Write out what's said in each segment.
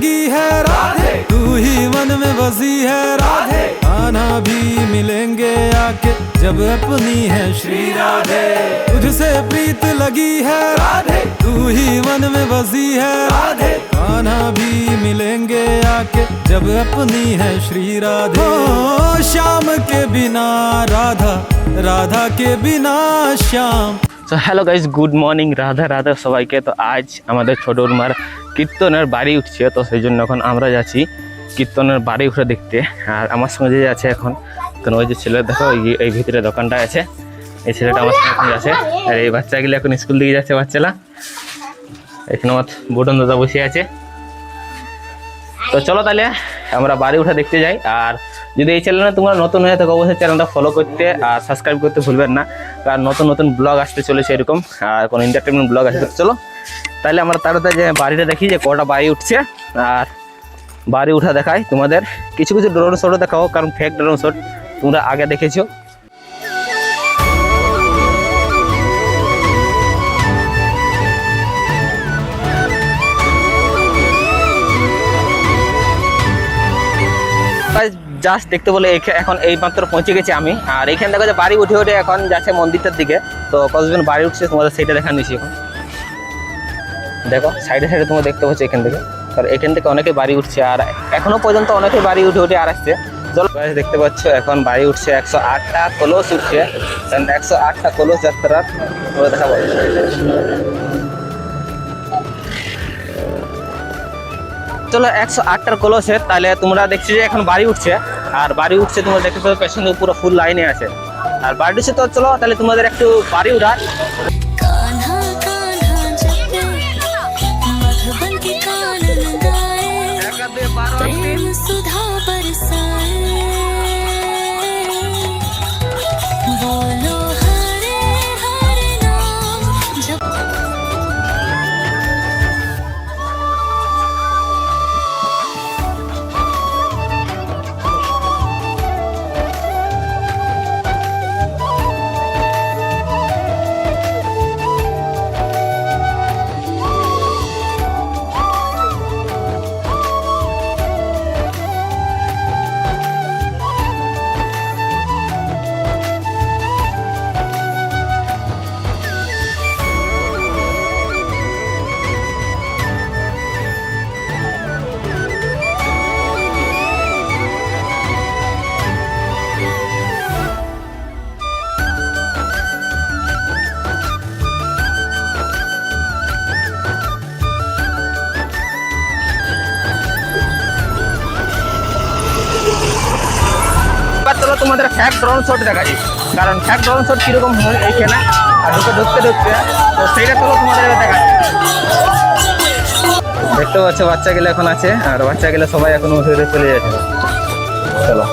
लगी है राधे, तू ही मन में बसी है राधे, आना भी मिलेंगे आके जब अपनी है श्री राधे। तुझसे प्रीत लगी है राधे, तू ही मन में बसी है राधे, आना भी मिलेंगे आके जब अपनी है श्री राधे। ओ श्याम के बिना राधा, राधा के बिना श्याम। তো hello guys, good morning, Radha Radha সবাইকে। তো আজ আমাদের ছোট উর্মার কীর্তনের বাড়ি উঠছে, তো সেই জন্য এখন আমরা যাচ্ছি কীর্তনের বাড়ি উঠে দেখতে। আর আমার সঙ্গে যে আছে এখন, কারণ ওই যে ছেলে দেখো এই ভিতরে দোকানটা আছে, এই ছেলেটা আমার সঙ্গে এখন যাচ্ছে। আর এই বাচ্চাগুলো এখন স্কুল দিকে যাচ্ছে বাচ্চারা। এখানে আমার বুটন দাদা বসে আছে। তো চলো তাহলে আমরা বাড়ি উঠে দেখতে যাই। আর যদি এই চ্যানেলে তোমরা নতুন হয়ে থাকো অবশ্যই চ্যানেলটা ফলো করতে আর সাবস্ক্রাইব করতে ভুলবেন না, কারণ নতুন নতুন ব্লগ আসতে চলেছে এরকম, আর কোনো এন্টারটেনমেন্ট ব্লগ আসতে। চলো তাহলে আমরা তাড়াতাড়ি যে বাড়িটা দেখি যে কটা বাড়ি উঠছে, আর বাড়ি উঠা দেখাই তোমাদের। কিছু কিছু ড্রোন শটও দেখাও, কারণ ফেক ড্রোন শট তোমরা আগে দেখেছো। জাস্ট দেখতে বলে এখন এই মাত্র পৌঁছে গেছি আমি। আর এইখানে দেখো যে বাড়ি উঠে উঠে এখন যাচ্ছে মন্দিরটার দিকে। তো কতজন বাড়ি উঠছে তোমাদের সেইটা দেখা নিয়েছি এখন। দেখো সাইডে সাইডে তোমরা দেখতে পাচ্ছ এখান থেকে, কারণ এখান থেকে অনেকে বাড়ি উঠছে, আর এখনো পর্যন্ত অনেকে বাড়ি উঠে উঠে আর আসছে। চলো দেখতে পাচ্ছ এখন বাড়ি উঠছে, 108টা কলস উঠছে, 108টা কলস যাত্রার তোমরা দেখা পাচ্ছ। চলো 108টার কলসে তাহলে তোমরা দেখছি যে এখন বাড়ি উঠছে, আর বাড়ি উঠছে তোমরা দেখতে পাচ্ছ পেছনে পুরো ফুল লাইনে আছে, আর বাড়ি উঠছে। তো চলো তাহলে তোমাদের একটু বাড়ি উঠার। চলো তোমাদের ফ্যাক ড্রোন শট দেখাই, কারণ ফ্যাক ড্রোন শট কিরকম হয় এইখানে, আর ঢুকতে ঢুকতে তো সেইটা চলো তোমাদের দেখাই। দেখতে পাচ্ছ বাচ্চা গেলে এখন আছে, আর বাচ্চা গেলে সবাই এখন উঠে উঠে চলে যাচ্ছে। চলো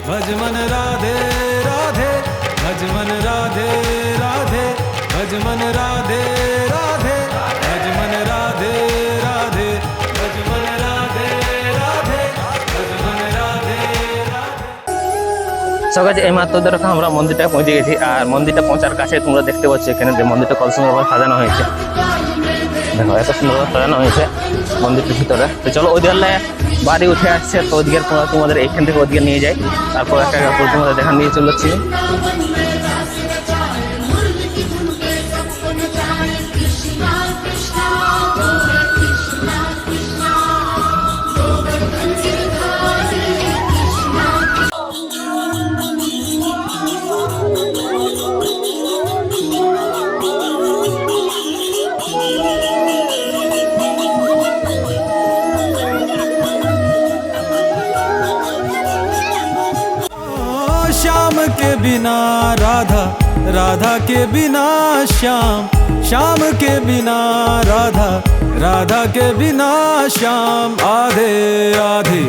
भजमन राधे राधे, भजमन राधे राधे, भजमन राधे राधे, भजमन राधे राधे, भजमन राधे राधे, भजमन राधे राधे। সকালে এই মাত্র দেখো আমরা মন্দিরটা পৌঁছে গেছি, আর মন্দিরটা পৌঁছার কাছে তোমরা দেখতে পাচ্ছ এখানে যে মন্দিরটা কলসুন্দর সাজানো হয়েছে। দেখো এত সুন্দর সাজানো হয়েছে মন্দিরটির ভিতরে। তো চলো ওই দিকে বাড়ি উঠে আসছে, তো ওদিকে তোমাদের এইখান থেকে ওদিকে নিয়ে যাই, তারপর একটা তোমাদের দেখা নিয়ে চলেছি। श्याम के बिना राधा, राधा के बिना श्याम, श्याम के बिना राधा, राधा के बिना श्याम। आधे आधे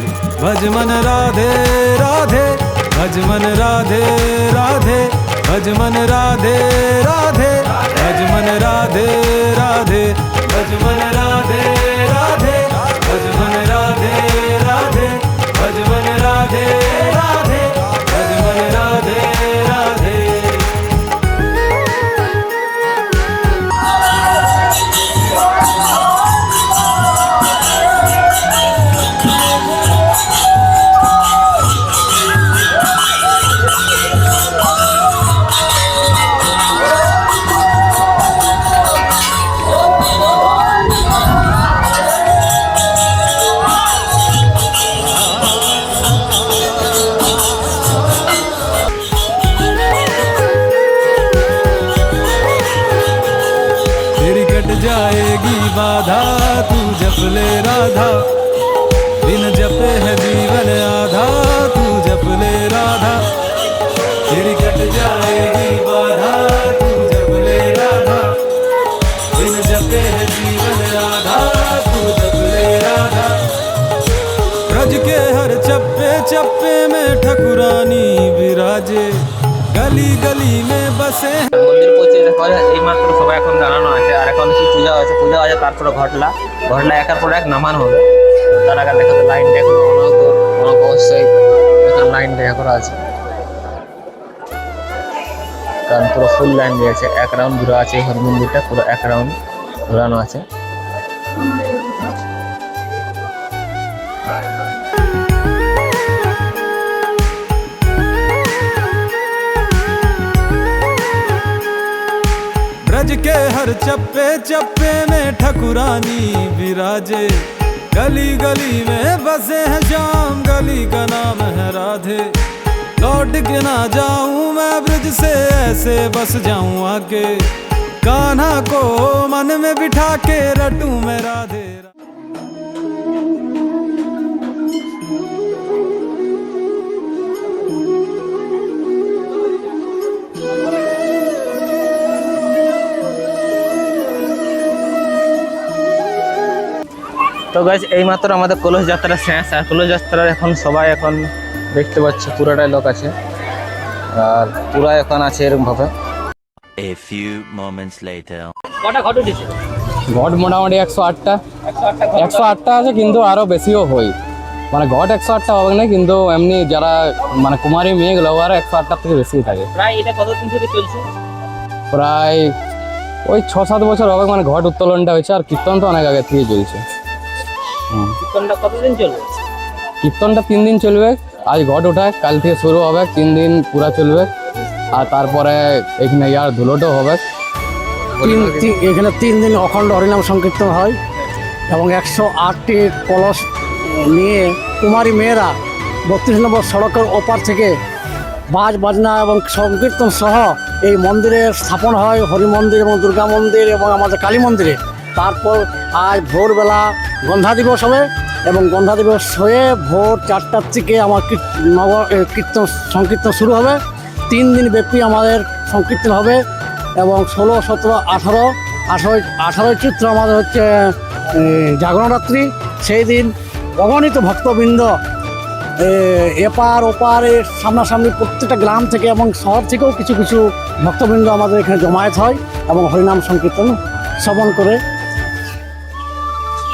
भज मन राधे राधे, भज मन राधे राधे, भज मन राधे राधे, भज मन राधे राधे, भज मन राधे राधे, भज मन राधे राधे, भज मन राधे राधे, भज मन राधे राधे। तेरी कट जाएगी बाधा, तू जप ले राधा, बिन जपे है जीवन आधा, तू जप ले राधा। तेरी कट जाएगी बाधा, तू जप ले राधा, बिन जपे है जीवन आधा, तू जप ले राधा। ब्रज के हर चप्पे चप्पे में ठकुरानी विराजे, गली गली में बसे हैं। মন্দির পৌঁছে দেখো এই মাত্র সবাই এখন দাঁড়ানো আছে, আর এখন কি পূজা হয়েছে, পূজা হয়েছে তারপরে ঘটলা একের পর এক নামানো হবে। তার আগে দেখো লাইন দেখো অনেক অবশ্যই এখানে লাইন দেখা করা আছে, কারণ পুরো ফুল লাইন দিয়েছে, এক রাউন্ড ঘুরে আছে এই হর মন্দিরটা, পুরো এক রাউন্ড ঘোরানো আছে। ब्रज के हर चप्पे चप्पे में ठकुरानी विराजे, गली गली में बसे हैं श्याम, गली का नाम है राधे। लौट के ना जाऊं मैं ब्रज से, ऐसे बस जाऊं आके, कान्हा को मन में बिठा के रटूं मैं राधे। তো গাইজ এইমাত্র আমাদের কলস যাত্রা শেষ, আর কলস যাত্রার এখন সবাই এখন দেখতে পাচ্ছে পুরোটাই লোক আছে, আর পুরা এখন আছে এরকম ভাবে। A few moments later. কটা ঘট উঠেছে? ঘট মোটামুটি 108টা 108টা আছে, কিন্তু আরো বেশিও হয়, মানে ঘট 108টা হবে না, কিন্তু এমনি যারা মানে কুমারী মেয়েগুলো ওরা 108টার থেকে বেশি থাকে। প্রায় এটা কতদিন ধরে চলছে? প্রায় ওই 6-7 বছর হবে, মানে ঘট উত্তোলনটা হয়েছে, আর কীর্তন তো অনেক আগে থেকে চলছে। কীর্তনটা কতদিন চলবে? কীর্তনটা 3 দিন চলবে, আজ ঘট ওঠায়, কাল থেকে শুরু হবে, 3 দিন পুরা চলবে, আর তারপরে এখানে ইয়ার ধুলোটাও হবে। এখানে 3 দিন অখণ্ড হরিনাম সংকীর্তন হয়, এবং 108টি কলস নিয়ে কুমারী মেয়েরা 32 নম্বর সড়কের ওপার থেকে বাজ বাজনা এবং সংকীর্তন সহ এই মন্দিরে স্থাপন হয়, হরি মন্দির এবং দুর্গা মন্দির এবং আমাদের কালী মন্দিরে। তারপর আজ ভোরবেলা গন্ধা দিবস হবে, এবং গন্ধা দিবস হয়ে ভোর 4টার থেকে আমার কীর্তন সংকীর্তন শুরু হবে। 3 দিন ব্যাপী আমাদের সংকীর্তন হবে, এবং 16, 17, 18 চিত্র আমাদের হচ্ছে জাগরণ রাত্রি। সেই দিন অগণিত ভক্তবৃন্দ এপার ওপারে সামনাসামনি প্রত্যেকটা গ্রাম থেকে এবং শহর থেকেও কিছু কিছু ভক্তবৃন্দ আমাদের এখানে জমায়েত হয় এবং হরিনাম সংকীর্তন শ্রবণ করে।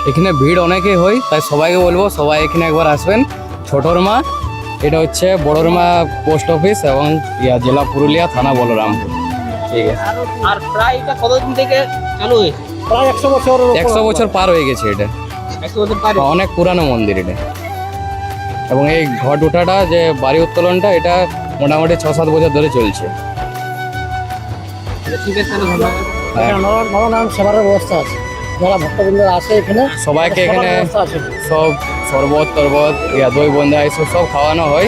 এখানে ভিড় অনেকেই হয়, তাই সবাইকে বলবো সবাই এখানে একবার আসবেন। ছোটরমা, এটা হচ্ছে বড়রমা পোস্ট অফিস এবং জেলা পুরুলিয়া, থানা বলরামপুর। ঠিক আছে। আর প্রায় এটা কতদিন থেকে চালু হয়েছে? প্রায় 100 বছরের উপর 100 বছর পার হয়ে গেছে এটা, 100 বছর পার। অনেক পুরানো মন্দির এটা। এবং এই ঘট ওঠাটা যে বাড়ি উত্তোলনটা এটা মোটামুটি 6-7 বছর ধরে চলছে। ঠিক আছে, তাহলে ধন্যবাদ। এখানে নরনারায়ণ সেবার ব্যবস্থা আছে, যারা ভক্তবৃন্দরা আসে এখানে সবাইকে সেবার এখানে ব্যবস্থা আছে। সব শরবত টরবত ইয়া দই বন্ধা এসব সব খাওয়ানো হয়।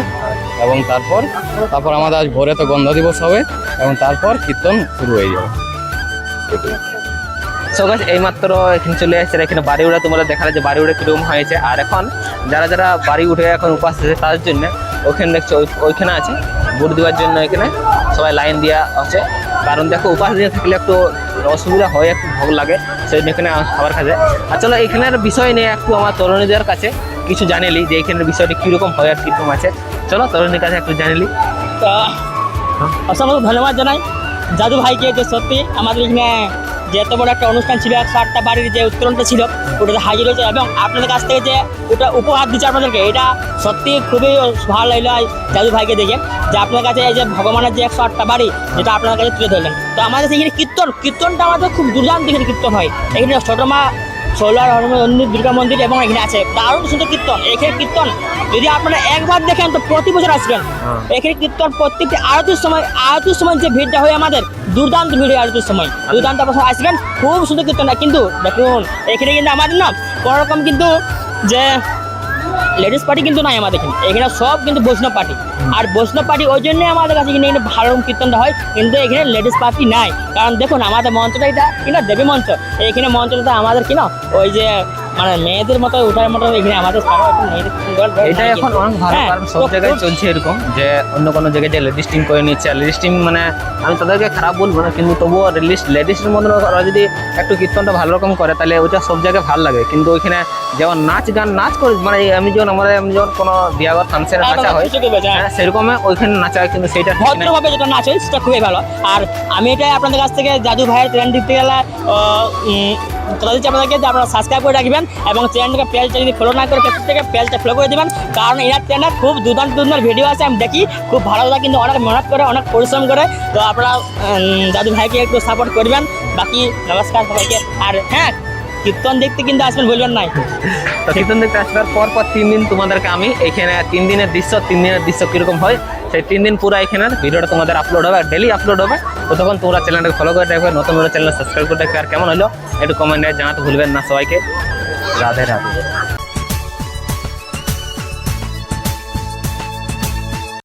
এবং তারপর আমাদের আজ ভোরে তো গন্ধ দিবস হবে এবং তারপর কীর্তন শুরু হয়ে যাবে। সো গাইস, এইমাত্র এখানে চলে আসছে, এখানে বাড়ি উড়া তোমরা দেখালে যে বাড়ি উড়ে কিরকম হয়েছে। আর এখন যারা যারা বাড়ি উঠে এখন উপাস আছে তাদের জন্য ওখানে দেখছো ওইখানে আছে ভোট দেওয়ার জন্য, এখানে সবাই লাইন দেওয়া আছে। কারণ দেখো উপাস দিয়ে থাকলে একটু অসুবিধা হয়, একটু ভোগ লাগে, সেই জন্য এখানে খাবার খাওয়া যায়। আর চলো এখানের বিষয় নিয়ে একটু আমার তরুণীদের কাছে কিছু জানিলি যে এখানের বিষয়টা কীরকম হয় আর কীরকম আছে। চলো তরুণীর কাছে একটু জানিলি। তো অসংখ্য ধন্যবাদ জানাই জাদু ভাইকে, যে সত্যি আমাদের এখানে যে এত বড় একটা অনুষ্ঠান ছিল, 108টা বাড়ির যে উত্তোলনটা ছিল ওটাতে হাজির হয়েছে এবং আপনাদের কাছ থেকে যে ওটা উপহার দিচ্ছে আপনাদেরকে, এটা সত্যি খুবই ভালো লাগলো জাদু ভাইকে দেখে, যে আপনার কাছে এই যে ভগবানের যে 108টা বাড়ি যেটা আপনার কাছে তুলে ধরলেন। তো আমাদের এখানে কীর্তনটা আমাদের খুব দুর্দান্ত এখানে কীর্তন হয়। এখানে ছোটমা সোলার হনুমান দুর্গা মন্দির এবং এখানে আছে দারুণ সুন্দর কীর্তন। এখানে কীর্তন যদি আপনারা একবার দেখেন তো প্রতি বছর আসবেন। এখানে কীর্তন প্রত্যেকটি আরতির সময় যে ভিড়টা হয় আমাদের, দুর্দান্ত ভিড় হয় আরতির সময়, দুর্দান্ত আপনারা আসবেন, খুব সুন্দর কীর্তন। কিন্তু দেখুন এখানে কিন্তু আমাদের না কোনো রকম কিন্তু যে লেডিস পার্টি কিন্তু নাই আমাদের এখানে সব কিন্তু বৈষ্ণব পার্টি। আর বৈষ্ণব পার্টি ওই জন্যই আমাদের কাছে এখানে ভালো রকম কীর্তনটা হয়, কিন্তু এখানে লেডিস পার্টি নাই। কারণ দেখুন আমাদের মঞ্চটা এটা কিনা দেবী মঞ্চ, এখানে মঞ্চটা আমাদের কিনা ওই যে মানে মেয়েদের মতো ওঠার মতো এখানে আমাদের এটাই এখন অনেক ভালো, কারণ সব জায়গায় চলছে এরকম যে অন্য কোনো জায়গায় যে লেডিস টিম করে নিচ্ছে। লেডিস টিম মানে আমি তাদেরকে খারাপ বলবো না, কিন্তু তবুও লেডিসের মধ্যে ওরা যদি একটু কীর্তনটা ভালো রকম করে তাহলে ওটা সব জায়গায় ভালো লাগে। কিন্তু ওইখানে যেমন নাচ করে মানে আমি যখন কোনো বিয়াঘর ফাংশনে নাচা হয় সেরকম ওইখানে নাচা হয়, কিন্তু সেটা ভদ্রভাবে যেটা নাচ হয় সেটা খুবই ভালো। আর আমি এটাই আপনাদের কাছ থেকে জাদু ভাইয়ের ট্রেন দিতে গেলে কথা দিচ্ছি আপনাদেরকে যে আপনারা সাবস্ক্রাইব করে রাখবেন এবং চ্যানেলটাকে পেজটা যদি ফলো না করে পেজ থেকে পেজটা ফলো করে দেবেন। কারণ এনার চ্যানেলে খুব দুর্দান্ত ভিডিও আছে, আমি দেখি খুব ভালো লাগে, কিন্তু অনেক মেহনত করে অনেক পরিশ্রম করে। তো আপনারা দাদু ভাইকে একটু সাপোর্ট করবেন। বাকি নমস্কার সবাইকে। আর হ্যাঁ, কীর্তন দেখতে কিন্তু আসবেন বলবেন নাই। তো কীর্তন দেখতে আসবার পর 3 দিন তোমাদেরকে আমি এখানে 3 দিনের দৃশ্য কীরকম হয় সেই 3 দিন পুরো এখানের ভিডিওটা তোমাদের আপলোড হবে, ডেলি আপলোড হবে। তো তখন তোমরা চ্যানেলটাকে ফলো করে রাখবে, নতুন চ্যানেল সাবস্ক্রাইব করে রাখবে। আর কেমন হলো একটু কমেন্টে জানাতে ভুলবেন না। সবাইকে রাধে রাধে।